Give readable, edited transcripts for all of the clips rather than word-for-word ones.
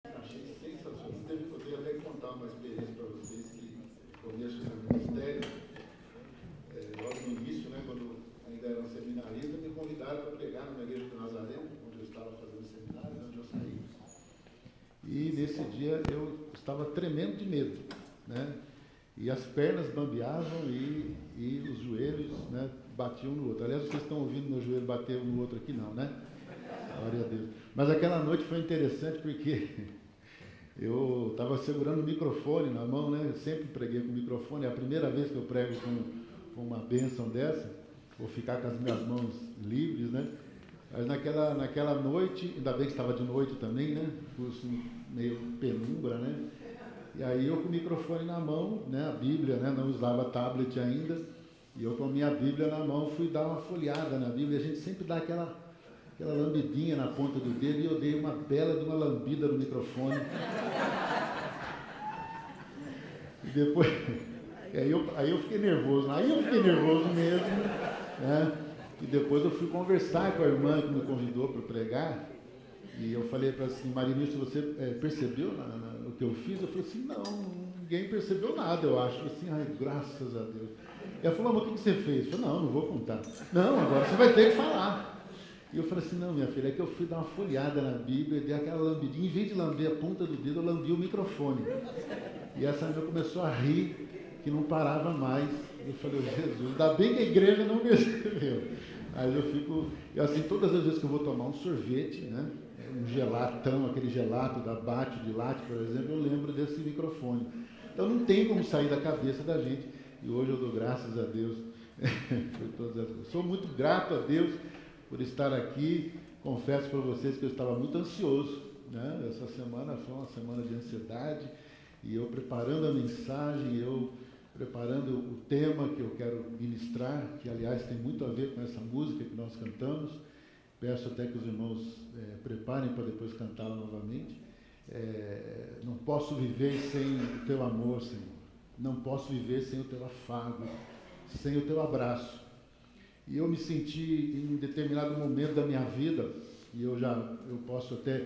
Achei sensacional. Eu tenho até que contar uma experiência para vocês que começo do ministério, logo no início, né, quando ainda era um seminarista, me convidaram para pregar numa igreja de Nazaré, onde eu estava fazendo seminário, onde eu saí. E nesse dia eu estava tremendo de medo, né? E as pernas bambeavam e os joelhos, né, batiam no outro. Aliás, vocês estão ouvindo meu joelho bater um no outro aqui, não, né? Glória a Deus. Mas aquela noite foi interessante porque eu estava segurando o microfone na mão, né? Eu sempre preguei com o microfone. É a primeira vez que eu prego com uma bênção dessa. Vou ficar com as minhas mãos livres, né? Mas naquela noite, ainda bem que estava de noite também, né? Curso meio penumbra, né? E aí eu com o microfone na mão, né? A Bíblia, né? Não usava tablet ainda. E eu com a minha Bíblia na mão fui dar uma folheada na Bíblia. A gente sempre dá aquela lambidinha na ponta do dedo, e eu dei uma bela de uma lambida no microfone. E depois, aí eu fiquei nervoso mesmo, né? E depois eu fui conversar com a irmã que me convidou para pregar, e eu falei para ela assim: Marinista, você percebeu o que eu fiz? Eu falei assim: não, ninguém percebeu nada, eu acho. Eu falei assim: ai, graças a Deus. E ela falou: mas o que você fez? Eu falei: não vou contar. Não, agora você vai ter que falar. E eu falei assim: não, minha filha, é que eu fui dar uma folhada na Bíblia, dei aquela lambidinha, em vez de lamber a ponta do dedo, eu lambi o microfone. E essa menina começou a rir, que não parava mais. Eu falei: Jesus, ainda bem que a igreja não percebeu. Aí eu fico, assim, todas as vezes que eu vou tomar um sorvete, né, um gelatão, aquele gelato da Bate de Latte, por exemplo, eu lembro desse microfone. Então não tem como sair da cabeça da gente. E hoje eu dou graças a Deus por todas as coisas. Sou muito grato a Deus por estar aqui. Confesso para vocês que eu estava muito ansioso, né? Essa semana foi uma semana de ansiedade, e eu preparando a mensagem, eu preparando o tema que eu quero ministrar, que aliás tem muito a ver com essa música que nós cantamos. Peço até que os irmãos preparem para depois cantá-la novamente. Não posso viver sem o teu amor, Senhor. Não posso viver sem o teu afago, sem o teu abraço. E eu me senti em um determinado momento da minha vida, e eu posso até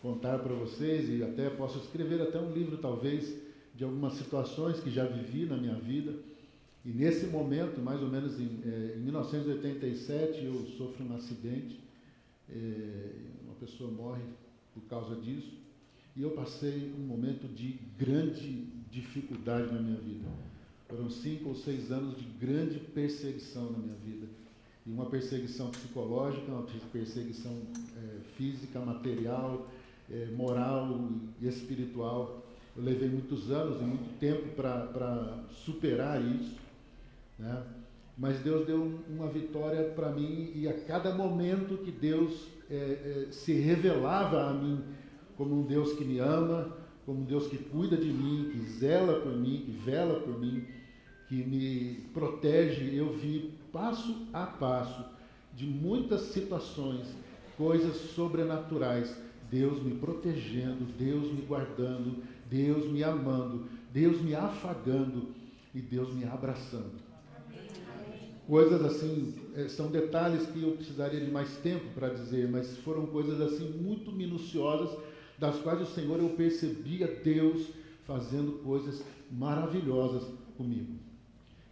contar para vocês, e até posso escrever até um livro talvez, de algumas situações que já vivi na minha vida. E nesse momento, mais ou menos em 1987, eu sofro um acidente, uma pessoa morre por causa disso, e eu passei um momento de grande dificuldade na minha vida. Foram 5 ou 6 anos de grande perseguição na minha vida. E uma perseguição psicológica, uma perseguição física, material, moral e espiritual. Eu levei muitos anos e muito tempo para superar isso, né? Mas Deus deu uma vitória para mim, e a cada momento que Deus se revelava a mim como um Deus que me ama, como um Deus que cuida de mim, que zela por mim, que vela por mim, que me protege, eu vi passo a passo de muitas situações, coisas sobrenaturais, Deus me protegendo, Deus me guardando, Deus me amando, Deus me afagando e Deus me abraçando. Coisas assim, são detalhes que eu precisaria de mais tempo para dizer, mas foram coisas assim muito minuciosas, das quais o Senhor, eu percebia Deus fazendo coisas maravilhosas comigo.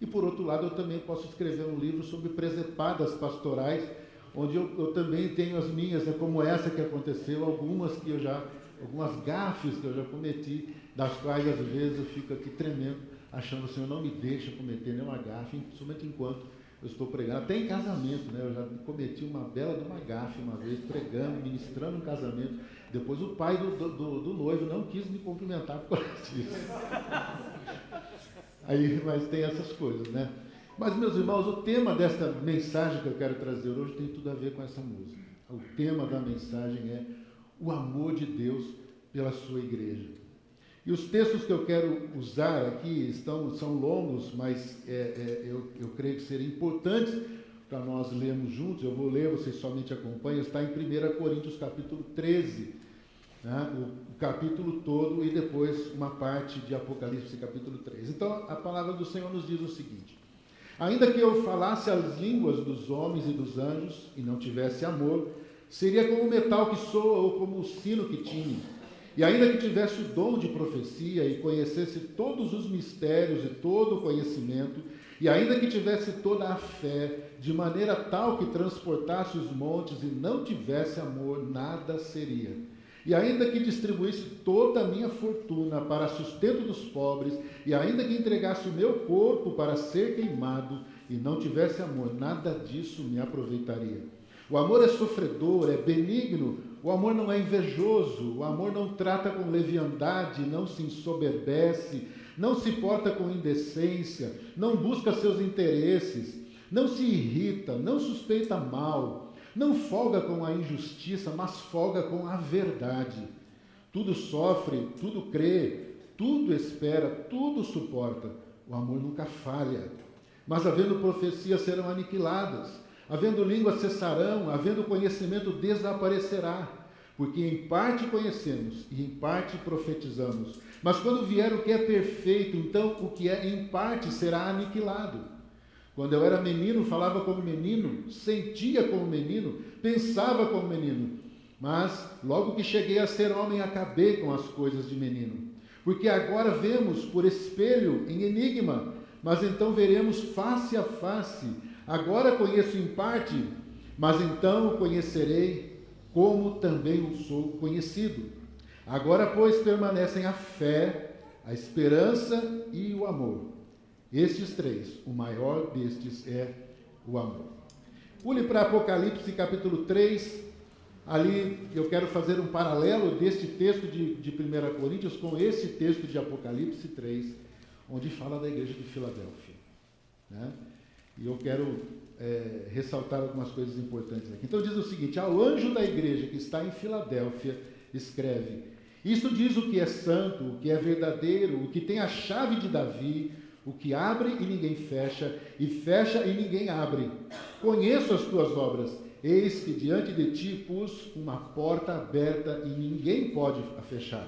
E por outro lado, eu também posso escrever um livro sobre presepadas pastorais, onde eu também tenho as minhas, como essa que aconteceu, algumas gafes que eu já cometi, das quais às vezes eu fico aqui tremendo, achando: o Senhor não me deixa cometer nenhuma gafe, principalmente enquanto eu estou pregando, até em casamento, né? Eu já cometi uma bela de uma gafe uma vez, pregando, ministrando um casamento. Depois o pai do noivo não quis me cumprimentar por causa disso. Aí, mas tem essas coisas, né? Mas, meus irmãos, o tema desta mensagem que eu quero trazer hoje tem tudo a ver com essa música. O tema da mensagem é o amor de Deus pela sua igreja. E os textos que eu quero usar aqui são longos, mas eu creio que seriam importantes para nós lermos juntos. Eu vou ler, vocês somente acompanham. Está em 1 Coríntios capítulo 13, né? O capítulo todo, e depois uma parte de Apocalipse capítulo 3. Então a palavra do Senhor nos diz o seguinte: ainda que eu falasse as línguas dos homens e dos anjos e não tivesse amor, seria como o metal que soa ou como o sino que tine. E ainda que tivesse o dom de profecia e conhecesse todos os mistérios e todo o conhecimento, e ainda que tivesse toda a fé, de maneira tal que transportasse os montes e não tivesse amor, nada seria. E ainda que distribuísse toda a minha fortuna para sustento dos pobres, e ainda que entregasse o meu corpo para ser queimado, e não tivesse amor, nada disso me aproveitaria. O amor é sofredor, é benigno, o amor não é invejoso, o amor não trata com leviandade, não se ensoberbece, não se porta com indecência, não busca seus interesses, não se irrita, não suspeita mal, não folga com a injustiça, mas folga com a verdade. Tudo sofre, tudo crê, tudo espera, tudo suporta. O amor nunca falha. Mas havendo profecias serão aniquiladas, havendo línguas cessarão, havendo conhecimento desaparecerá, porque em parte conhecemos e em parte profetizamos. Mas quando vier o que é perfeito, então o que é em parte será aniquilado. Quando eu era menino, falava como menino, sentia como menino, pensava como menino. Mas logo que cheguei a ser homem, acabei com as coisas de menino. Porque agora vemos por espelho em enigma, mas então veremos face a face. Agora conheço em parte, mas então o conhecerei como também o sou conhecido. Agora, pois, permanecem a fé, a esperança e o amor. Estes três, o maior destes é o amor. Pule para Apocalipse capítulo 3, ali eu quero fazer um paralelo deste texto de 1 Coríntios com esse texto de Apocalipse 3, onde fala da igreja de Filadélfia, né? E eu quero ressaltar algumas coisas importantes aqui. Então diz o seguinte: ao anjo da igreja que está em Filadélfia, escreve: isto diz o que é santo, o que é verdadeiro, o que tem a chave de Davi, o que abre e ninguém fecha, e fecha e ninguém abre. Conheço as tuas obras, eis que diante de ti pus uma porta aberta e ninguém pode a fechar.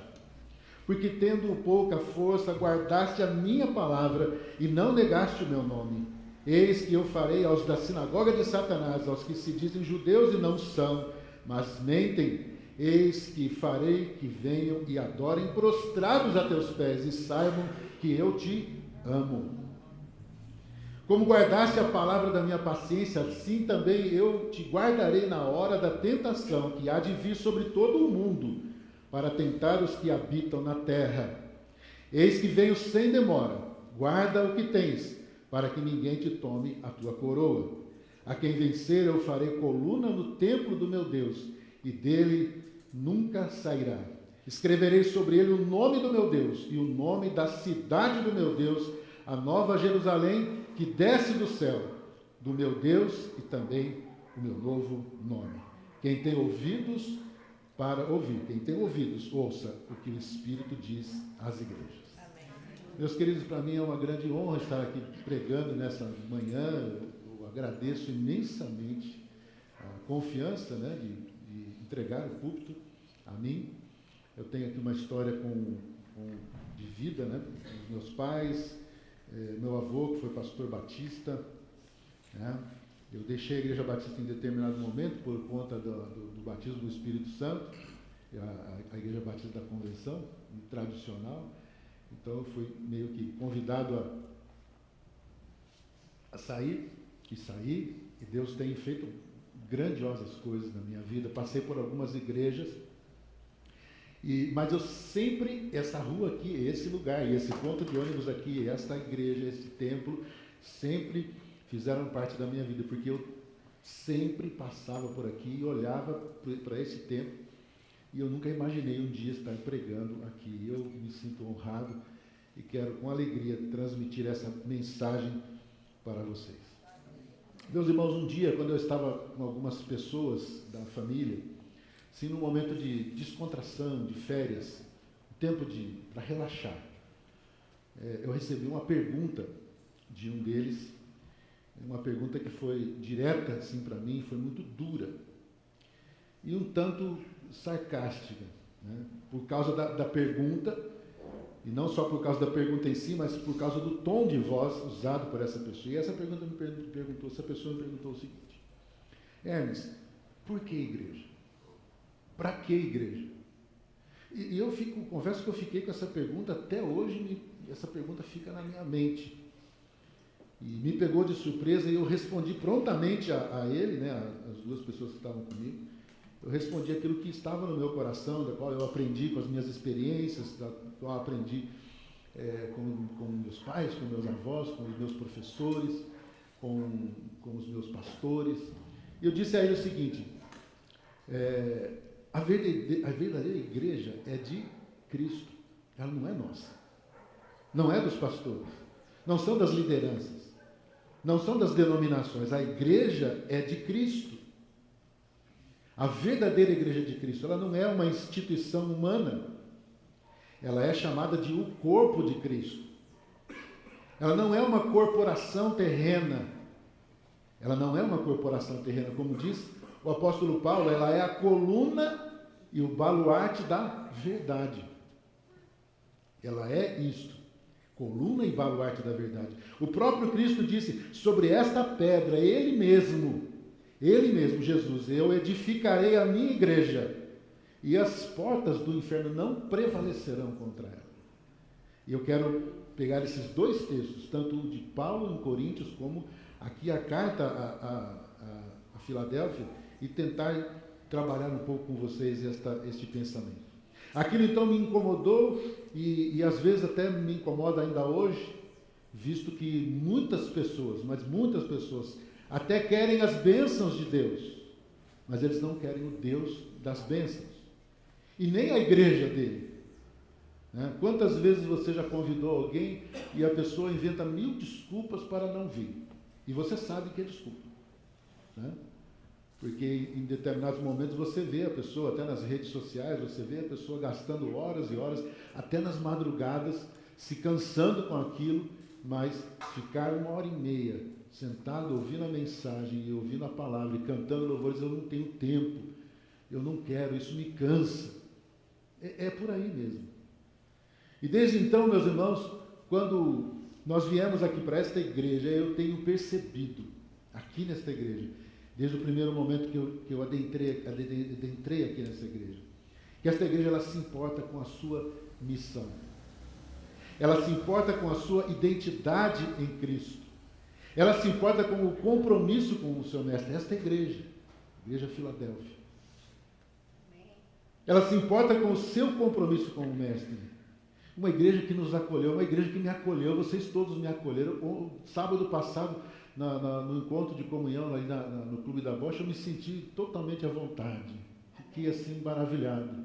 Porque tendo pouca força, guardaste a minha palavra e não negaste o meu nome. Eis que eu farei aos da sinagoga de Satanás, aos que se dizem judeus e não são, mas mentem, eis que farei que venham e adorem prostrados a teus pés e saibam que eu te amo. Como guardaste a palavra da minha paciência, assim também eu te guardarei na hora da tentação que há de vir sobre todo o mundo, para tentar os que habitam na terra. Eis que venho sem demora, guarda o que tens, para que ninguém te tome a tua coroa. A quem vencer eu farei coluna no templo do meu Deus, e dele nunca sairá. Escreverei sobre ele o nome do meu Deus, e o nome da cidade do meu Deus, a nova Jerusalém, que desce do céu, do meu Deus, e também o meu novo nome. Quem tem ouvidos para ouvir, quem tem ouvidos, ouça o que o Espírito diz às igrejas. Amém. Meus queridos, para mim é uma grande honra estar aqui pregando nessa manhã. Eu agradeço imensamente a confiança, né, de entregar o púlpito a mim. Eu tenho aqui uma história de vida, né, dos meus pais, meu avô, que foi pastor batista, né. Eu deixei a Igreja Batista em determinado momento por conta do batismo do Espírito Santo, a Igreja Batista da Convenção, tradicional. Então eu fui meio que convidado a sair, e Deus tem feito grandiosas coisas na minha vida. Passei por algumas igrejas, mas eu sempre, essa rua aqui, esse lugar, esse ponto de ônibus aqui, esta igreja, esse templo, sempre fizeram parte da minha vida, porque eu sempre passava por aqui e olhava para esse templo, e eu nunca imaginei um dia estar pregando aqui. Eu me sinto honrado e quero com alegria transmitir essa mensagem para vocês. Meus irmãos, um dia, quando eu estava com algumas pessoas da família, assim, num momento de descontração, de férias, tempo para relaxar, eu recebi uma pergunta de um deles, uma pergunta que foi direta assim para mim, foi muito dura e um tanto sarcástica, né? Por causa da pergunta, e não só por causa da pergunta em si, mas por causa do tom de voz usado por essa pessoa. E essa pessoa me perguntou o seguinte: Hermes, por que igreja? Para que igreja? E eu confesso que eu fiquei com essa pergunta até hoje, essa pergunta fica na minha mente. E me pegou de surpresa e eu respondi prontamente a ele, né, as duas pessoas que estavam comigo. Eu respondi aquilo que estava no meu coração, da qual eu aprendi com as minhas experiências, da qual eu aprendi com meus pais, com meus avós, com os meus professores, com os meus pastores. E eu disse a ele o seguinte: a verdadeira igreja é de Cristo, ela não é nossa, não é dos pastores, não são das lideranças, não são das denominações, a igreja é de Cristo. A verdadeira igreja de Cristo, ela não é uma instituição humana, ela é chamada de o corpo de Cristo. Ela não é uma corporação terrena, ela não é uma corporação terrena, como diz o apóstolo Paulo, ela é a coluna e o baluarte da verdade. Ela é isto, coluna e baluarte da verdade. O próprio Cristo disse: sobre esta pedra, Ele mesmo, Jesus, eu edificarei a minha igreja, e as portas do inferno não prevalecerão contra ela. E eu quero pegar esses dois textos, tanto o de Paulo em Coríntios, como aqui a carta a Filadélfia, e tentar trabalhar um pouco com vocês este pensamento. Aquilo então me incomodou e às vezes até me incomoda ainda hoje, visto que muitas pessoas, mas muitas pessoas, até querem as bênçãos de Deus, mas eles não querem o Deus das bênçãos, e nem a igreja dele. Quantas vezes você já convidou alguém e a pessoa inventa 1000 desculpas para não vir, e você sabe que é desculpa, porque em determinados momentos você vê a pessoa, até nas redes sociais, você vê a pessoa gastando horas e horas, até nas madrugadas, se cansando com aquilo, mas ficar 1h30 sentado ouvindo a mensagem e ouvindo a palavra e cantando louvores, eu não tenho tempo, eu não quero, isso me cansa. É por aí mesmo. E desde então, meus irmãos, quando nós viemos aqui para esta igreja, eu tenho percebido, aqui nesta igreja, desde o primeiro momento que eu adentrei aqui nessa igreja, que esta igreja ela se importa com a sua missão. Ela se importa com a sua identidade em Cristo. Ela se importa com o compromisso com o seu mestre. Esta igreja, Igreja Filadélfia. Ela se importa com o seu compromisso com o mestre. Uma igreja que nos acolheu, uma igreja que me acolheu, vocês todos me acolheram. O sábado passado, no encontro de comunhão ali no Clube da Bocha, eu me senti totalmente à vontade. Fiquei assim maravilhado.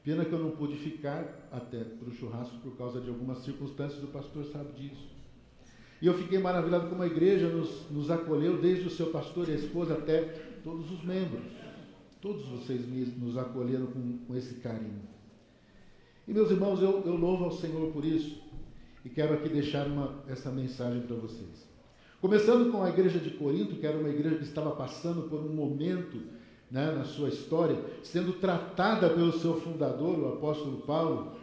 Pena que eu não pude ficar até para o churrasco por causa de algumas circunstâncias, o pastor sabe disso. E eu fiquei maravilhado como a igreja nos acolheu, desde o seu pastor e a esposa até todos os membros. Todos vocês nos acolheram com esse carinho. E meus irmãos, eu louvo ao Senhor por isso e quero aqui deixar essa mensagem para vocês. Começando com a igreja de Corinto, que era uma igreja que estava passando por um momento, na sua história, sendo tratada pelo seu fundador, o apóstolo Paulo,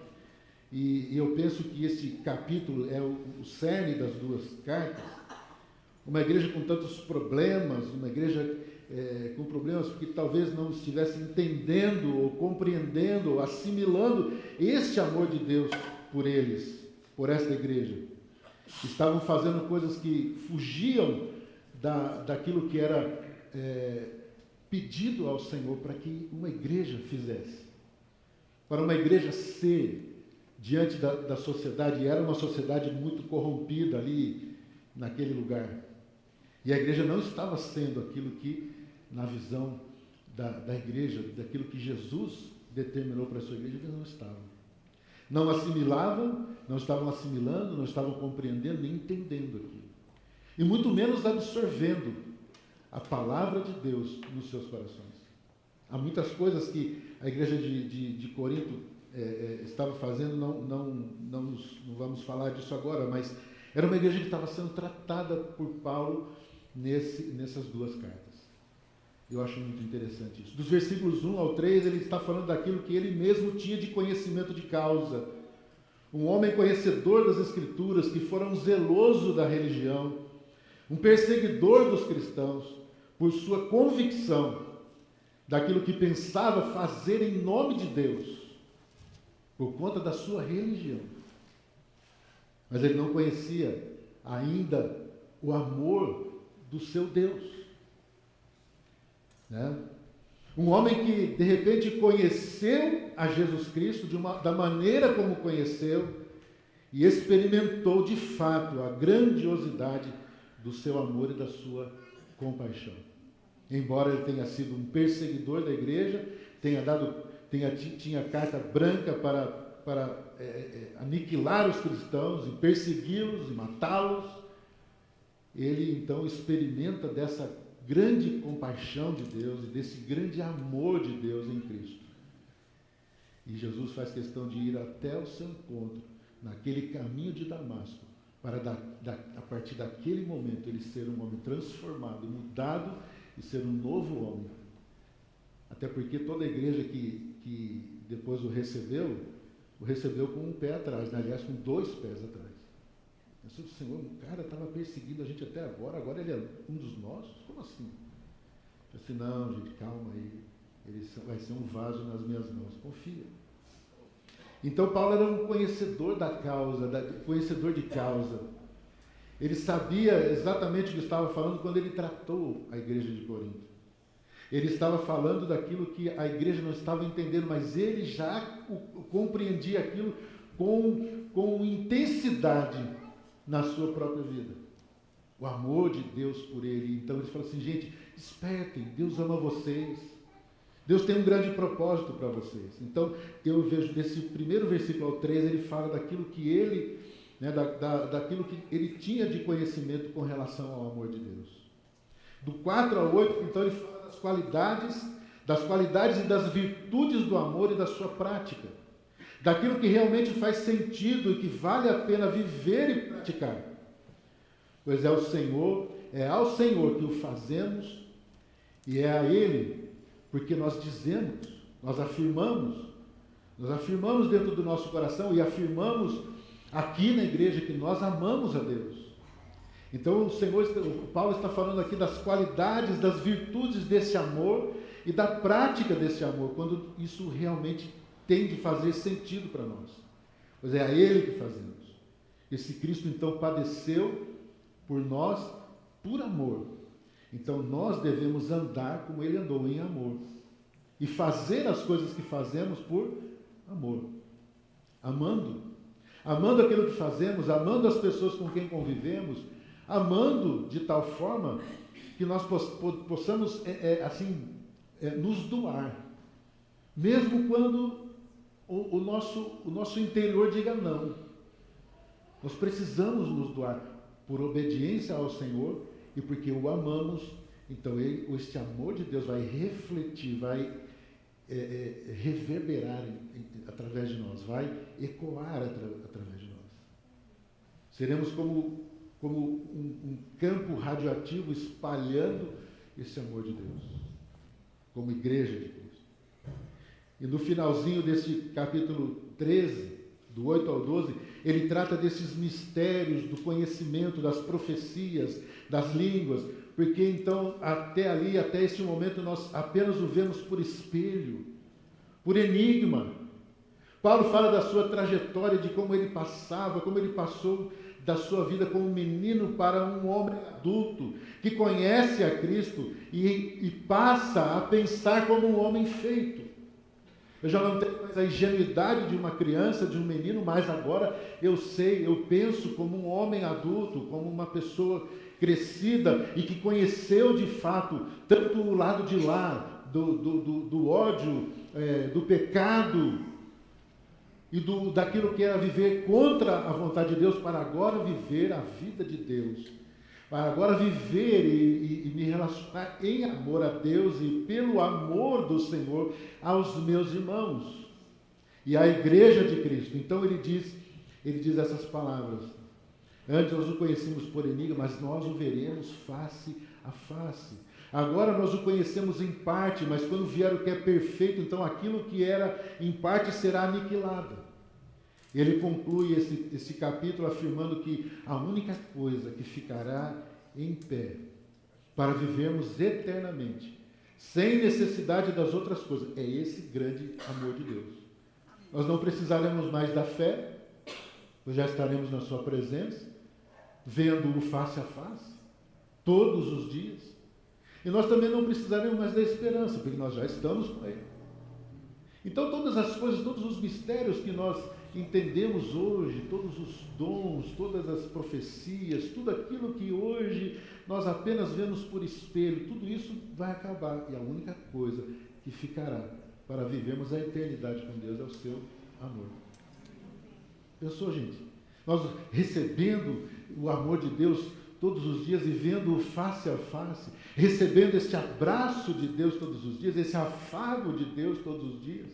e eu penso que esse capítulo é o cerne das duas cartas. Uma igreja com tantos problemas, uma igreja com problemas porque talvez não estivesse entendendo, ou compreendendo, ou assimilando este amor de Deus por eles, por esta igreja. Estavam fazendo coisas que fugiam daquilo que era pedido ao Senhor para que uma igreja fizesse. Para uma igreja ser diante da sociedade, e era uma sociedade muito corrompida ali naquele lugar. E a igreja não estava sendo aquilo que, na visão da igreja, daquilo que Jesus determinou para a sua igreja, eles não estavam. Não assimilavam, não estavam assimilando, não estavam compreendendo, nem entendendo aquilo. E muito menos absorvendo a palavra de Deus nos seus corações. Há muitas coisas que a igreja de Corinto estava fazendo, não vamos falar disso agora, mas era uma igreja que estava sendo tratada por Paulo nessas duas cartas. Eu acho muito interessante isso. Dos versículos 1 ao 3, ele está falando daquilo que ele mesmo tinha de conhecimento de causa. Um homem conhecedor das Escrituras, que fora um zeloso da religião, um perseguidor dos cristãos, por sua convicção daquilo que pensava fazer em nome de Deus. por conta da sua religião. Mas ele não conhecia ainda o amor do seu Deus. Né? Um homem que, de repente, conheceu a Jesus Cristo da maneira como conheceu e experimentou, de fato, a grandiosidade do seu amor e da sua compaixão. Embora ele tenha sido um perseguidor da igreja, tinha carta branca para aniquilar os cristãos, e persegui-los, e matá-los, ele então experimenta dessa grande compaixão de Deus e desse grande amor de Deus em Cristo. E Jesus faz questão de ir até o seu encontro, naquele caminho de Damasco, para a partir daquele momento ele ser um homem transformado, mudado e ser um novo homem. Até porque toda a igreja que depois o recebeu com um pé atrás, né? Aliás, com 2 pés atrás. Eu disse, Senhor, o cara estava perseguindo a gente até agora ele é um dos nossos? Como assim? Eu disse, não, gente, calma aí, ele vai ser um vaso nas minhas mãos, confia. Então Paulo era um conhecedor da causa, conhecedor de causa. Ele sabia exatamente o que estava falando quando ele tratou a igreja de Corinto. Ele estava falando daquilo que a igreja não estava entendendo, mas ele já compreendia aquilo com intensidade na sua própria vida. O amor de Deus por ele. Então ele falou assim, gente, despertem, Deus ama vocês. Deus tem um grande propósito para vocês. Então, eu vejo desse primeiro versículo ao 13, ele fala daquilo que ele, daquilo que ele tinha de conhecimento com relação ao amor de Deus. Do 4 ao 8, então, ele fala das qualidades e das virtudes do amor e da sua prática. Daquilo que realmente faz sentido e que vale a pena viver e praticar. Pois é ao Senhor que o fazemos e é a Ele porque nós dizemos, nós afirmamos dentro do nosso coração e afirmamos aqui na igreja que nós amamos a Deus. Então o Paulo está falando aqui das qualidades, das virtudes desse amor e da prática desse amor, quando isso realmente tem de fazer sentido para nós. Pois é a Ele que fazemos. Esse Cristo então padeceu por nós, por amor. Então nós devemos andar como Ele andou, em amor. E fazer as coisas que fazemos por amor. Amando. Amando aquilo que fazemos, amando as pessoas com quem convivemos, amando de tal forma que nós possamos nos doar. Mesmo quando o nosso interior diga não. Nós precisamos nos doar por obediência ao Senhor e porque o amamos. Então este amor de Deus vai refletir, vai reverberar através de nós, vai ecoar através de nós. Seremos como um campo radioativo espalhando esse amor de Deus, como igreja de Cristo. E no finalzinho desse capítulo 13, do 8 ao 12, ele trata desses mistérios do conhecimento, das profecias, das línguas, porque então até este momento nós apenas o vemos por espelho, por enigma. Paulo fala da sua trajetória, de como ele passou da sua vida como menino para um homem adulto, que conhece a Cristo e passa a pensar como um homem feito. Eu já não tenho mais a ingenuidade de uma criança, de um menino, mas agora eu penso como um homem adulto, como uma pessoa crescida e que conheceu de fato tanto o lado de lá, do ódio, do pecado e daquilo que era viver contra a vontade de Deus, para agora viver a vida de Deus, para agora viver e me relacionar em amor a Deus e pelo amor do Senhor aos meus irmãos e à igreja de Cristo. Então ele diz essas palavras: antes nós o conhecíamos por enigma, mas nós o veremos face a face. Agora nós o conhecemos em parte, mas quando vier o que é perfeito, então aquilo que era em parte será aniquilado. Ele conclui esse capítulo afirmando que a única coisa que ficará em pé para vivermos eternamente, sem necessidade das outras coisas, é esse grande amor de Deus. Nós não precisaremos mais da fé, nós já estaremos na sua presença, vendo-o face a face, todos os dias. E nós também não precisaremos mais da esperança, porque nós já estamos com Ele. Então todas as coisas, todos os mistérios que nós entendemos hoje, todos os dons, todas as profecias, tudo aquilo que hoje nós apenas vemos por espelho, tudo isso vai acabar. E a única coisa que ficará para vivermos a eternidade com Deus é o seu amor. Pensou, gente? Nós recebendo o amor de Deus todos os dias e vendo-o face a face, recebendo esse abraço de Deus todos os dias, esse afago de Deus todos os dias,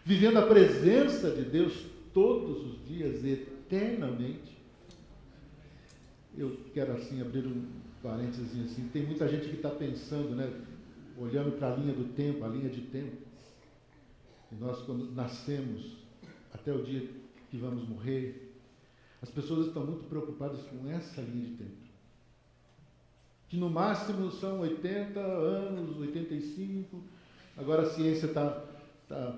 vivendo a presença de Deus todos os dias, eternamente. Eu quero assim abrir um parênteses assim, tem muita gente que está pensando, né, olhando para a linha do tempo, a linha de tempo. E nós, quando nascemos, até o dia que vamos morrer, as pessoas estão muito preocupadas com essa linha de tempo. Que no máximo são 80 anos, 85. Agora a ciência está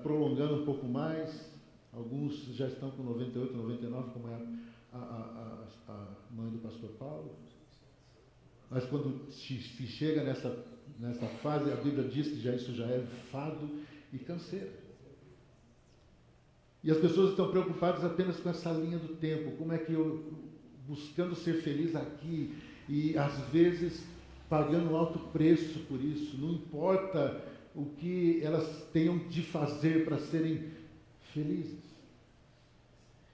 prolongando um pouco mais. Alguns já estão com 98, 99, como é a mãe do pastor Paulo. Mas quando se chega nessa fase, a Bíblia diz que isso já é fado e canseira. E as pessoas estão preocupadas apenas com essa linha do tempo. Como é que eu, buscando ser feliz aqui, e às vezes pagando alto preço por isso, não importa o que elas tenham de fazer para serem felizes.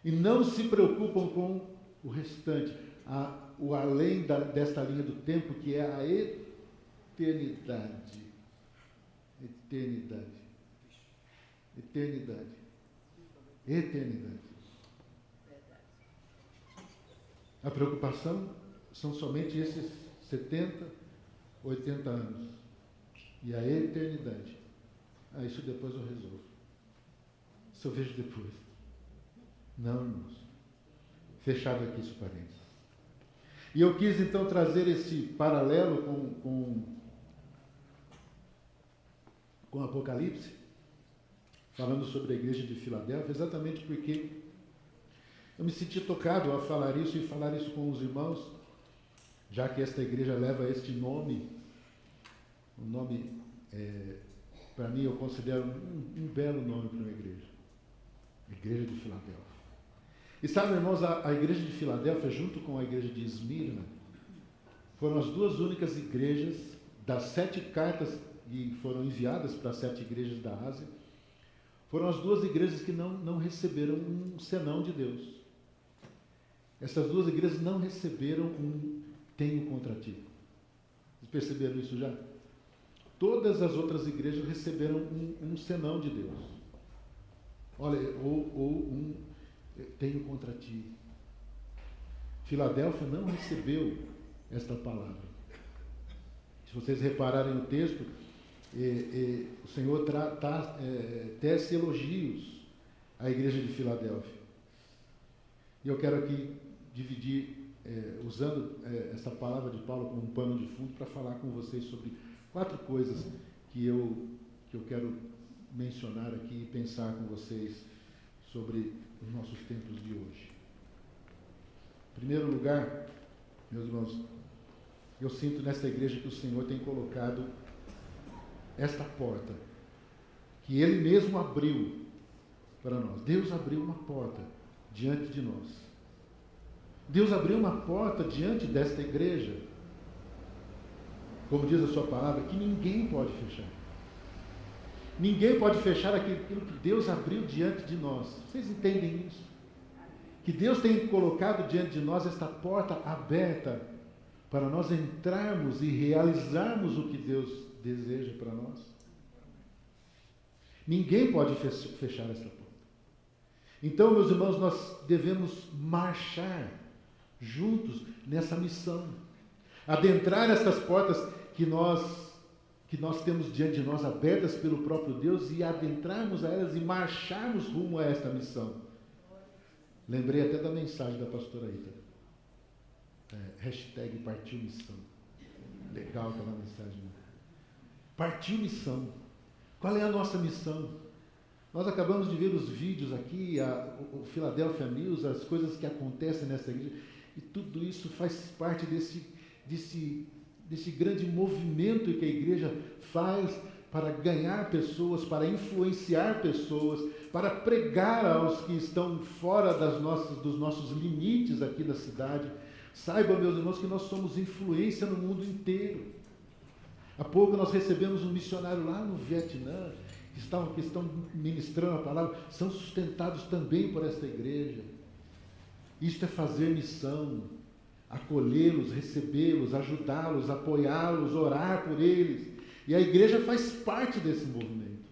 E não se preocupam com o restante, o além desta linha do tempo, que é a eternidade. Eternidade. Eternidade. Eternidade. A preocupação são somente esses 70, 80 anos. E a eternidade. Isso depois eu resolvo. Isso eu vejo depois. Não, irmãos. Fechado aqui esse parênteses. E eu quis então trazer esse paralelo com Apocalipse, falando sobre a igreja de Filadélfia, exatamente porque eu me senti tocado a falar isso e falar isso com os irmãos, já que esta igreja leva este nome. O nome, para mim, eu considero um belo nome para uma igreja. Igreja de Filadélfia. E sabe, irmãos, a igreja de Filadélfia, junto com a igreja de Esmirna, foram as duas únicas igrejas das 7 cartas que foram enviadas para as 7 igrejas da Ásia. Foram as duas igrejas que não receberam um senão de Deus. Essas duas igrejas não receberam um tenho contra ti. Vocês perceberam isso já? Todas as outras igrejas receberam um senão de Deus. Olha, ou um tenho contra ti. Filadélfia não recebeu esta palavra. Se vocês repararem o texto, o Senhor tece elogios à igreja de Filadélfia. E eu quero aqui dividir, usando essa palavra de Paulo como um pano de fundo, para falar com vocês sobre 4 coisas que eu quero mencionar aqui e pensar com vocês sobre os nossos tempos de hoje. Em primeiro lugar, meus irmãos, eu sinto nesta igreja que o Senhor tem colocado esta porta, que Ele mesmo abriu para nós. Deus abriu uma porta diante de nós. Deus abriu uma porta diante desta igreja, como diz a sua palavra, que ninguém pode fechar. Ninguém pode fechar aquilo que Deus abriu diante de nós. Vocês entendem isso? Que Deus tem colocado diante de nós esta porta aberta para nós entrarmos e realizarmos o que Deus deseja para nós. Ninguém pode fechar esta porta. Então, meus irmãos, nós devemos marchar juntos nessa missão. Adentrar estas portas que nós temos diante de nós, abertas pelo próprio Deus, e adentrarmos a elas e marcharmos rumo a esta missão. Lembrei até da mensagem da pastora Ita. Hashtag partiu missão. Legal aquela mensagem. Partiu missão. Qual é a nossa missão? Nós acabamos de ver os vídeos aqui, o Philadelphia News, as coisas que acontecem nessa igreja, e tudo isso faz parte desse grande movimento que a igreja faz para ganhar pessoas, para influenciar pessoas, para pregar aos que estão fora dos nossos limites aqui da cidade. Saibam, meus irmãos, que nós somos influência no mundo inteiro. Há pouco nós recebemos um missionário lá no Vietnã, que estão ministrando a palavra, são sustentados também por esta igreja. Isto é fazer missão, acolhê-los, recebê-los, ajudá-los, apoiá-los, orar por eles. E a igreja faz parte desse movimento.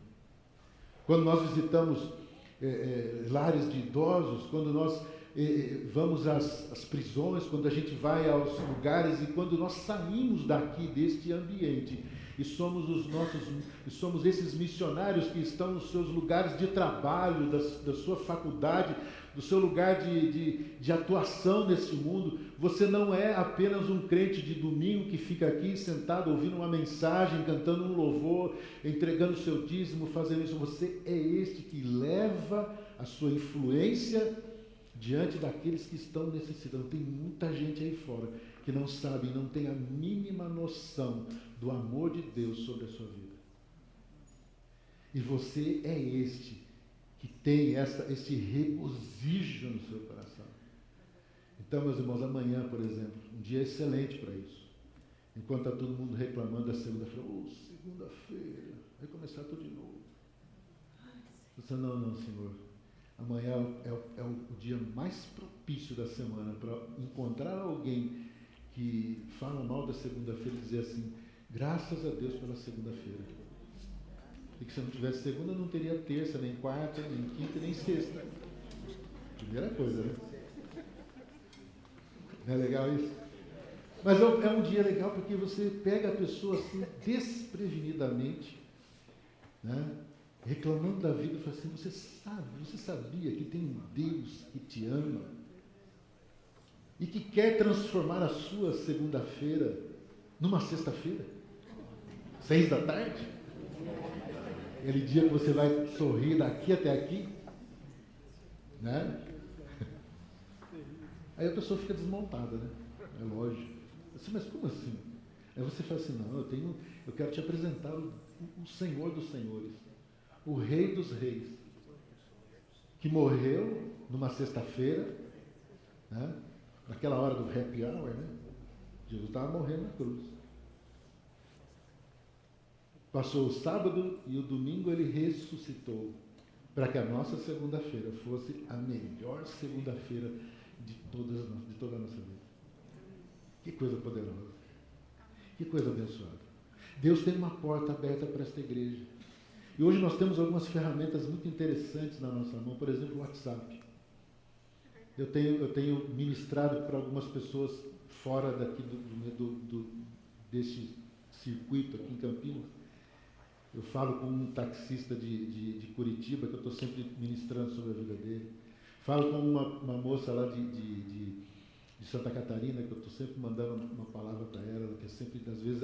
Quando nós visitamos lares de idosos, quando nós vamos às prisões, quando a gente vai aos lugares e quando nós saímos daqui deste ambiente e somos esses missionários que estão nos seus lugares de trabalho, da sua faculdade, do seu lugar de atuação nesse mundo, você não é apenas um crente de domingo que fica aqui sentado ouvindo uma mensagem, cantando um louvor, entregando o seu dízimo, fazendo isso. Você é este que leva a sua influência diante daqueles que estão necessitando. Tem muita gente aí fora que não sabe, não tem a mínima noção do amor de Deus sobre a sua vida. E você é este que tem esse regozijo no seu coração. Então, meus irmãos, amanhã, por exemplo, um dia excelente para isso. Enquanto está todo mundo reclamando da segunda-feira, segunda-feira, vai começar tudo de novo. Você, não, Senhor. Amanhã é o dia mais propício da semana para encontrar alguém que fala mal da segunda-feira e dizer assim, graças a Deus pela segunda-feira. E que se não tivesse segunda, não teria terça, nem quarta, nem quinta, nem sexta. Primeira coisa, né? Não é legal isso? Mas é um dia legal porque você pega a pessoa assim, desprevenidamente, né? Reclamando da vida, e fala assim, você sabia que tem um Deus que te ama e que quer transformar a sua segunda-feira numa sexta-feira? 18h? Aquele dia que você vai sorrir daqui até aqui, né? Aí a pessoa fica desmontada, né? É lógico. Assim, mas como assim? Aí você fala assim, não, eu quero te apresentar o Senhor dos Senhores, o Rei dos Reis, que morreu numa sexta-feira, né? Naquela hora do happy hour, né? Jesus estava morrendo na cruz. Passou o sábado e o domingo ele ressuscitou, para que a nossa segunda-feira fosse a melhor segunda-feira de toda a nossa vida. Que coisa poderosa. Que coisa abençoada. Deus tem uma porta aberta para esta igreja. E hoje nós temos algumas ferramentas muito interessantes na nossa mão, por exemplo, o WhatsApp. Eu tenho ministrado para algumas pessoas fora daqui deste circuito aqui em Campinas. Eu falo com um taxista de Curitiba, que eu estou sempre ministrando sobre a vida dele. Falo com uma moça lá de Santa Catarina, que eu estou sempre mandando uma palavra para ela, que é sempre, às vezes,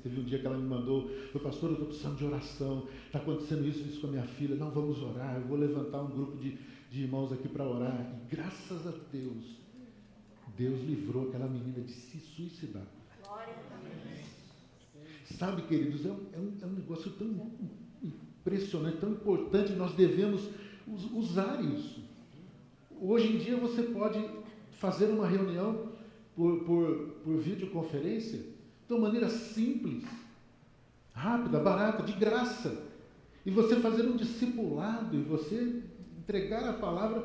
teve um dia que ela me mandou, pastor, eu estou precisando de oração, está acontecendo isso com a minha filha, não, vamos orar, eu vou levantar um grupo de irmãos aqui para orar. E graças a Deus, Deus livrou aquela menina de se suicidar. Glória a Deus. Sabe, queridos, é um negócio tão impressionante, tão importante, nós devemos usar isso. Hoje em dia você pode fazer uma reunião por videoconferência de uma maneira simples, rápida, barata, de graça. E você fazer um discipulado, e você entregar a palavra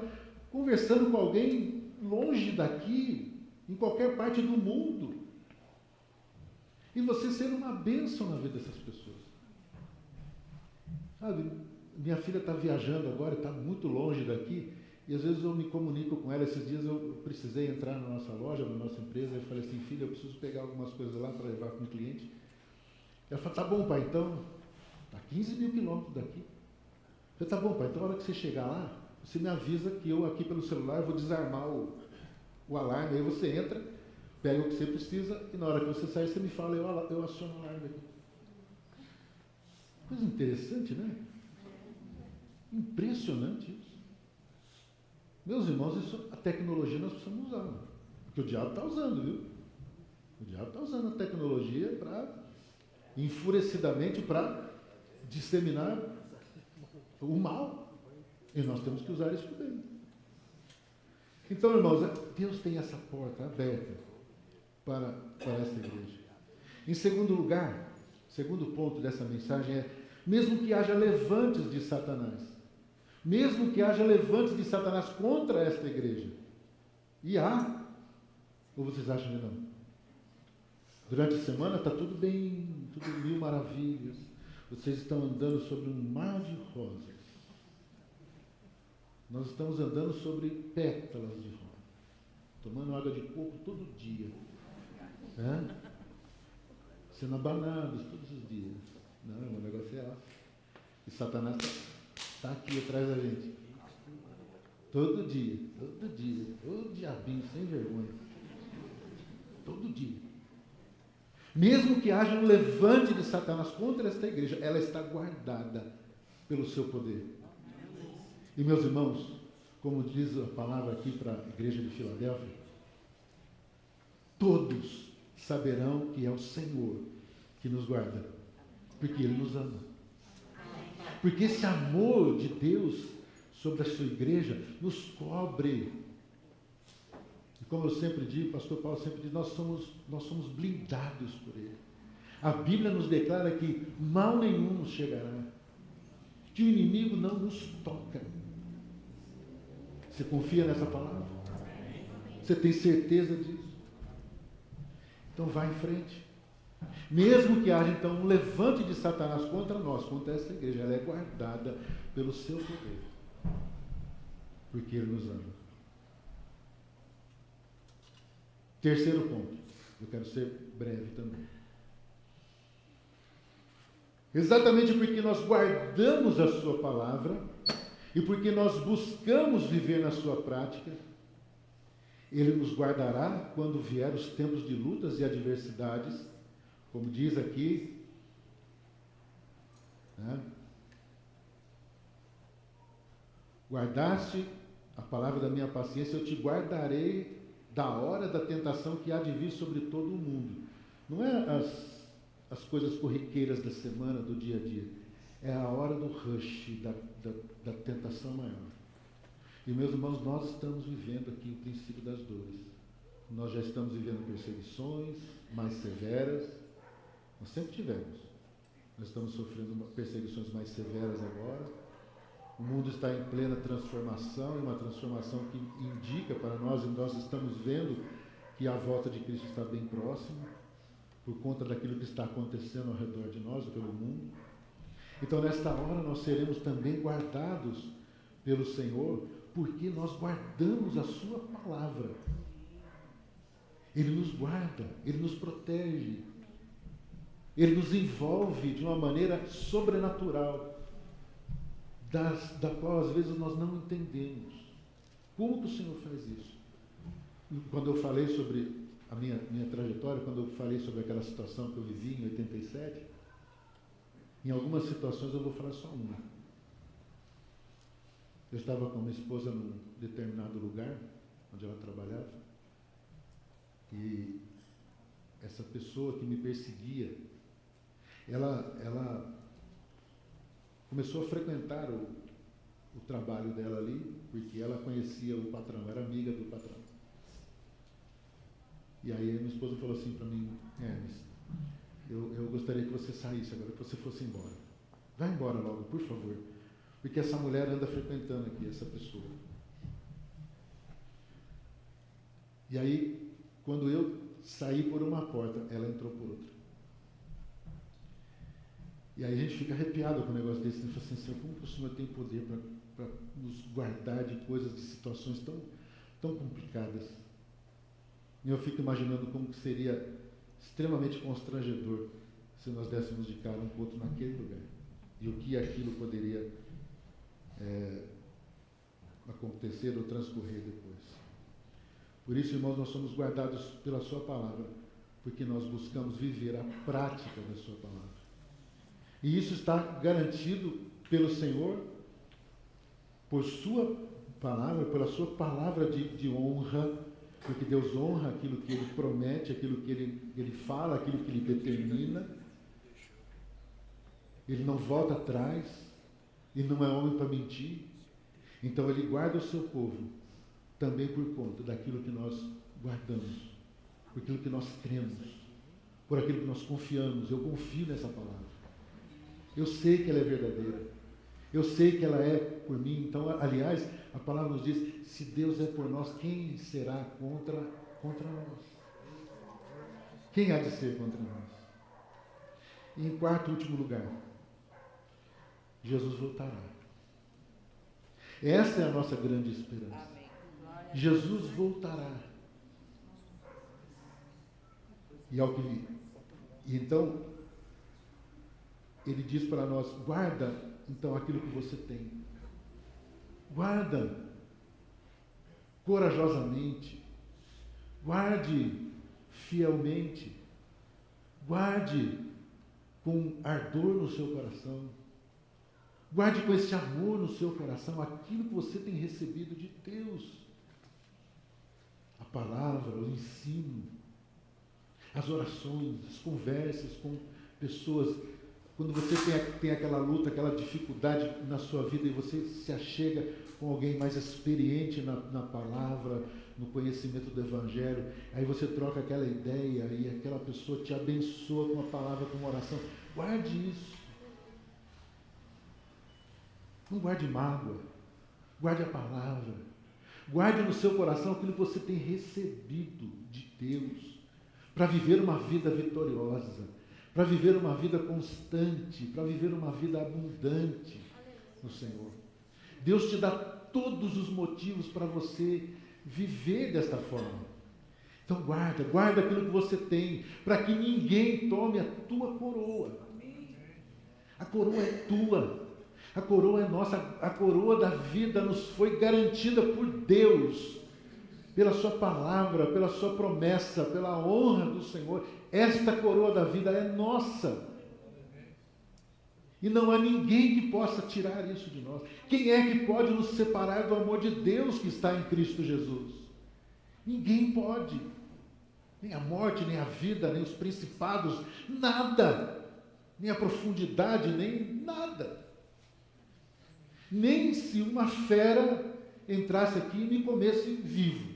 conversando com alguém longe daqui, em qualquer parte do mundo. E você ser uma bênção na vida dessas pessoas. Sabe, minha filha está viajando agora, está muito longe daqui, e às vezes eu me comunico com ela. Esses dias eu precisei entrar na nossa loja, na nossa empresa, e falei assim, filha, eu preciso pegar algumas coisas lá para levar para um cliente. Ela falou, tá bom, pai, então, está 15 mil quilômetros daqui. Eu falei, tá bom, pai, então na hora que você chegar lá, você me avisa que eu aqui pelo celular vou desarmar o alarme, aí você entra, pega o que você precisa, e na hora que você sair, você me fala, eu aciono o alarme aqui. Coisa interessante, né? Impressionante isso. Meus irmãos, isso, a tecnologia nós precisamos usar. Porque o diabo está usando, viu? O diabo está usando a tecnologia enfurecidamente para disseminar o mal. E nós temos que usar isso bem. Então, irmãos, Deus tem essa porta aberta para essa igreja. Em segundo lugar, segundo ponto dessa mensagem é, mesmo que haja levantes de Satanás, mesmo que haja levantes de Satanás contra esta igreja, e há, ou vocês acham que não? Durante a semana está tudo bem, tudo mil maravilhas, vocês estão andando sobre um mar de rosas. Nós estamos andando sobre pétalas de rosa, tomando água de coco todo dia, né? Sendo abanados todos os dias. Não, o negócio é alto. E Satanás está aqui atrás da gente. Todo dia, o diabinho sem vergonha. Todo dia. Mesmo que haja um levante de Satanás contra esta igreja, ela está guardada pelo seu poder. E meus irmãos, como diz a palavra aqui para a igreja de Filadélfia, todos saberão que é o Senhor que nos guarda, porque Ele nos ama. Porque esse amor de Deus sobre a sua igreja nos cobre. E como eu sempre digo, o pastor Paulo sempre diz, nós somos blindados por Ele. A Bíblia nos declara que mal nenhum nos chegará, que o inimigo não nos toca. Você confia nessa palavra? Você tem certeza disso? Então vá em frente. Mesmo que haja então um levante de Satanás contra nós, contra essa igreja, ela é guardada pelo seu poder. Porque Ele nos ama. Terceiro ponto. Eu quero ser breve também. Exatamente porque nós guardamos a sua palavra e porque nós buscamos viver na sua prática, Ele nos guardará quando vier os tempos de lutas e adversidades, como diz aqui, né? Guardaste a palavra da minha paciência, eu te guardarei da hora da tentação que há de vir sobre todo o mundo. Não é as coisas corriqueiras da semana, do dia a dia. É a hora do rush, da tentação maior. E, meus irmãos, nós estamos vivendo aqui o princípio das dores. Nós já estamos vivendo perseguições mais severas. Nós sempre tivemos. Nós estamos sofrendo perseguições mais severas agora. O mundo está em plena transformação, e uma transformação que indica para nós, e nós estamos vendo que a volta de Cristo está bem próxima, por conta daquilo que está acontecendo ao redor de nós, pelo mundo. Então, nesta hora, nós seremos também guardados pelo Senhor, porque nós guardamos a sua palavra. Ele nos guarda, Ele nos protege, Ele nos envolve de uma maneira sobrenatural, da qual às vezes nós não entendemos. Como que o Senhor faz isso? Quando eu falei sobre a minha trajetória, quando eu falei sobre aquela situação que eu vivi em 87, em algumas situações eu vou falar só uma. Eu estava com minha esposa num determinado lugar, onde ela trabalhava, e essa pessoa que me perseguia, ela começou a frequentar o trabalho dela ali, porque ela conhecia o patrão, era amiga do patrão. E aí minha esposa falou assim para mim, Hermes, eu gostaria que você saísse agora, que você fosse embora. Vai embora logo, por favor. Porque essa mulher anda frequentando aqui, essa pessoa. E aí, quando eu saí por uma porta, ela entrou por outra. E aí a gente fica arrepiado com um negócio desse. A gente fala assim, Senhor, como que o Senhor tem poder para nos guardar de coisas, de situações tão complicadas? E eu fico imaginando como que seria extremamente constrangedor se nós dessemos de cara um com o outro naquele lugar. E o que aquilo poderia acontecer ou transcorrer depois. Por isso, irmãos, nós somos guardados pela sua palavra, porque nós buscamos viver a prática da sua palavra. E isso está garantido pelo Senhor por sua palavra, pela sua palavra de honra, porque Deus honra aquilo que Ele promete, aquilo que Ele fala, aquilo que Ele determina. Ele não volta atrás, Ele não é homem para mentir. Então Ele guarda o seu povo também por conta daquilo que nós guardamos, por aquilo que nós cremos, por aquilo que nós confiamos. Eu confio nessa palavra. Eu sei que ela é verdadeira. Eu sei que ela é por mim. Então, aliás, a palavra nos diz, se Deus é por nós, quem será contra nós? Quem há de ser contra nós? E em quarto e último lugar, Jesus voltará. Essa é a nossa grande esperança. Jesus voltará. E então, Ele diz para nós, guarda então aquilo que você tem. Guarda corajosamente. Guarde fielmente. Guarde com ardor no seu coração. Guarde com esse amor no seu coração aquilo que você tem recebido de Deus. A palavra, o ensino, as orações, as conversas com pessoas. Quando você tem aquela luta, aquela dificuldade na sua vida e você se achega com alguém mais experiente na palavra, no conhecimento do Evangelho, aí você troca aquela ideia e aquela pessoa te abençoa com uma palavra, com uma oração. Guarde isso. Não guarde mágoa. Guarde a palavra. Guarde no seu coração aquilo que você tem recebido de Deus para viver uma vida vitoriosa, para viver uma vida constante, para viver uma vida abundante no Senhor. Deus te dá todos os motivos para você viver desta forma. Então guarda aquilo que você tem, para que ninguém tome a tua coroa. A coroa é tua, a coroa é nossa, a coroa da vida nos foi garantida por Deus, pela sua palavra, pela sua promessa, pela honra do Senhor. Esta coroa da vida é nossa. E não há ninguém que possa tirar isso de nós. Quem é que pode nos separar do amor de Deus que está em Cristo Jesus? Ninguém pode. Nem a morte, nem a vida, nem os principados, nada. Nem a profundidade, nem nada. Nem se uma fera entrasse aqui e me comesse vivo.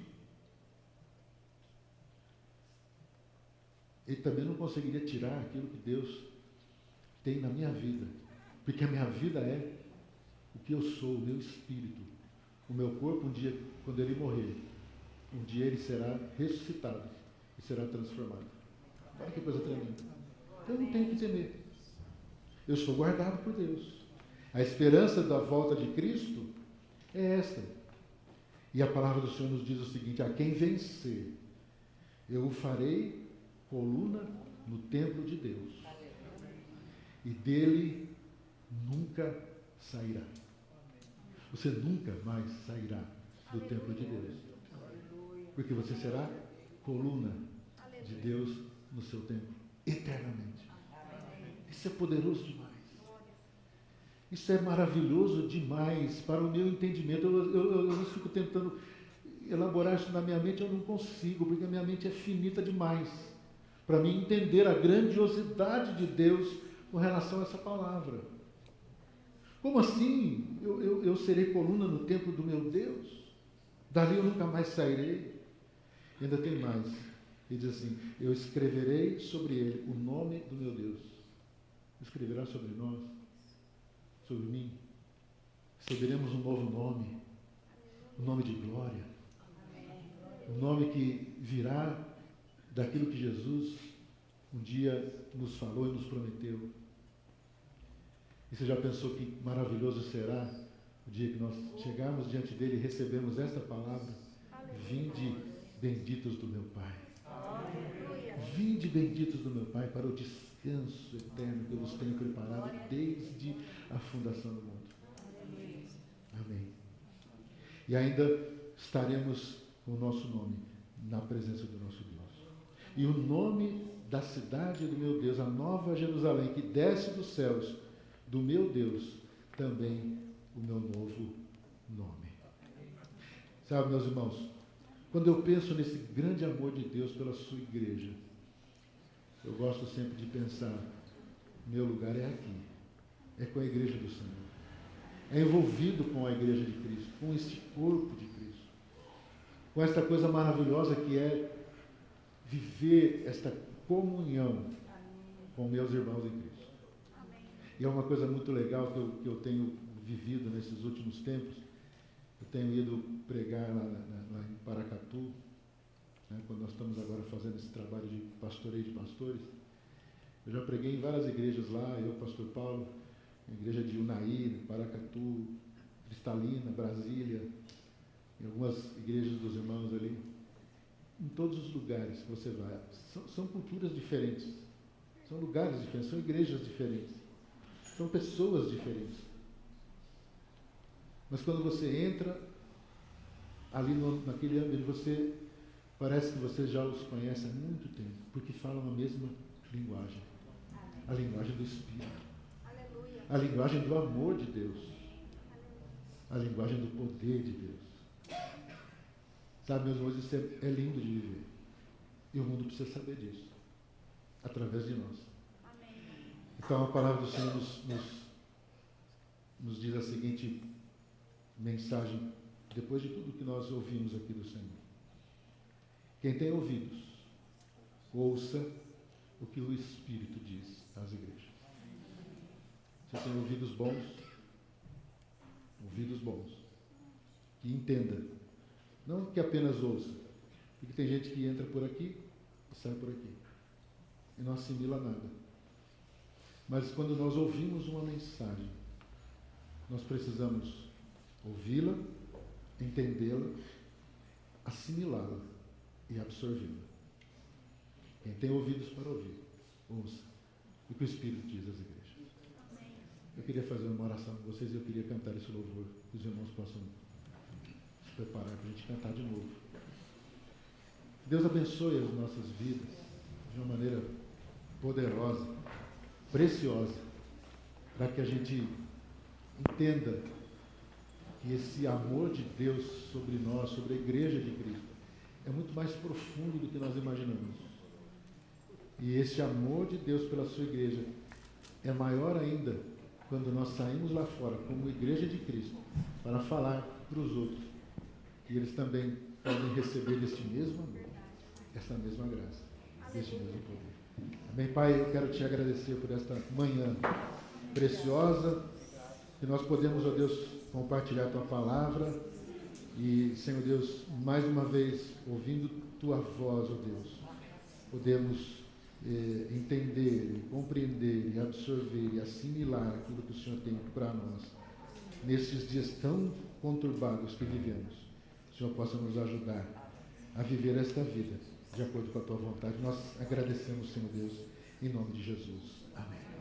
Ele também não conseguiria tirar aquilo que Deus tem na minha vida. Porque a minha vida é o que eu sou, o meu espírito. O meu corpo, um dia, quando ele morrer, um dia ele será ressuscitado e será transformado. Olha que coisa tremenda. Então eu não tenho que temer. Eu sou guardado por Deus. A esperança da volta de Cristo é esta. E a palavra do Senhor nos diz o seguinte: a quem vencer, eu o farei coluna no templo de Deus, e dele nunca sairá. Você nunca mais sairá do templo de Deus, porque você será coluna de Deus no seu templo, eternamente. Isso é poderoso demais. Isso é maravilhoso demais para o meu entendimento. Eu fico tentando elaborar isso na minha mente, eu não consigo, porque a minha mente é finita demais para mim entender a grandiosidade de Deus com relação a essa palavra. Como assim eu serei coluna no templo do meu Deus? Dali eu nunca mais sairei. E ainda tem mais. Ele diz assim: eu escreverei sobre ele o nome do meu Deus. Escreverá sobre nós, sobre mim. Receberemos um novo nome, um nome de glória, um nome que virá daquilo que Jesus um dia nos falou e nos prometeu. E você já pensou que maravilhoso será o dia que nós chegarmos diante dele e recebemos esta palavra? Vinde, benditos do meu Pai. Vinde, benditos do meu Pai, para o descanso eterno que eu vos tenho preparado desde a fundação do mundo. Amém. E ainda estaremos com o nosso nome na presença do nosso Deus. E o nome da cidade do meu Deus, a nova Jerusalém, que desce dos céus, do meu Deus, também o meu novo nome. Sabe, meus irmãos, quando eu penso nesse grande amor de Deus pela sua igreja, eu gosto sempre de pensar, meu lugar é aqui, é com a igreja do Senhor, é envolvido com a igreja de Cristo, com este corpo de Cristo, com esta coisa maravilhosa que é viver esta comunhão com meus irmãos em Cristo. E é uma coisa muito legal que eu tenho vivido nesses últimos tempos. Eu tenho ido pregar lá em Paracatu, né, quando nós estamos agora fazendo esse trabalho de pastoreio de pastores. Eu já preguei em várias igrejas lá, eu, pastor Paulo, a igreja de Unaí, Paracatu, Cristalina, Brasília, em algumas igrejas dos irmãos ali. Em todos os lugares que você vai, são culturas diferentes, são lugares diferentes, são igrejas diferentes, são pessoas diferentes. Mas quando você entra ali naquele ambiente, você parece que você já os conhece há muito tempo, porque falam a mesma linguagem, a linguagem do Espírito, a linguagem do amor de Deus, a linguagem do poder de Deus. Sabe, meus irmãos, isso é lindo de viver. E o mundo precisa saber disso, através de nós. Amém. Então a palavra do Senhor nos diz a seguinte mensagem, depois de tudo que nós ouvimos aqui do Senhor. Quem tem ouvidos, ouça o que o Espírito diz às igrejas. Você tem ouvidos bons, que entenda. Não que apenas ouça, porque tem gente que entra por aqui e sai por aqui, e não assimila nada. Mas quando nós ouvimos uma mensagem, nós precisamos ouvi-la, entendê-la, assimilá-la e absorvê-la. Quem tem ouvidos para ouvir, ouça o que o Espírito diz às igrejas. Amém. Eu queria fazer uma oração com vocês e eu queria cantar esse louvor, que os irmãos possam preparar para a gente cantar de novo. Deus abençoe as nossas vidas de uma maneira poderosa, preciosa, para que a gente entenda que esse amor de Deus sobre nós, sobre a igreja de Cristo, é muito mais profundo do que nós imaginamos. E esse amor de Deus pela sua igreja é maior ainda quando nós saímos lá fora, como igreja de Cristo, para falar para os outros. E eles também podem receber deste mesmo amor, esta mesma graça, deste mesmo poder. Amém, Pai? Eu quero te agradecer por esta manhã preciosa, que nós podemos, ó Deus, compartilhar a tua palavra e, Senhor Deus, mais uma vez, ouvindo tua voz, ó Deus, podemos entender, compreender e absorver e assimilar aquilo que o Senhor tem para nós nesses dias tão conturbados que vivemos. O Senhor possa nos ajudar a viver esta vida de acordo com a tua vontade. Nós agradecemos, Senhor Deus, em nome de Jesus. Amém.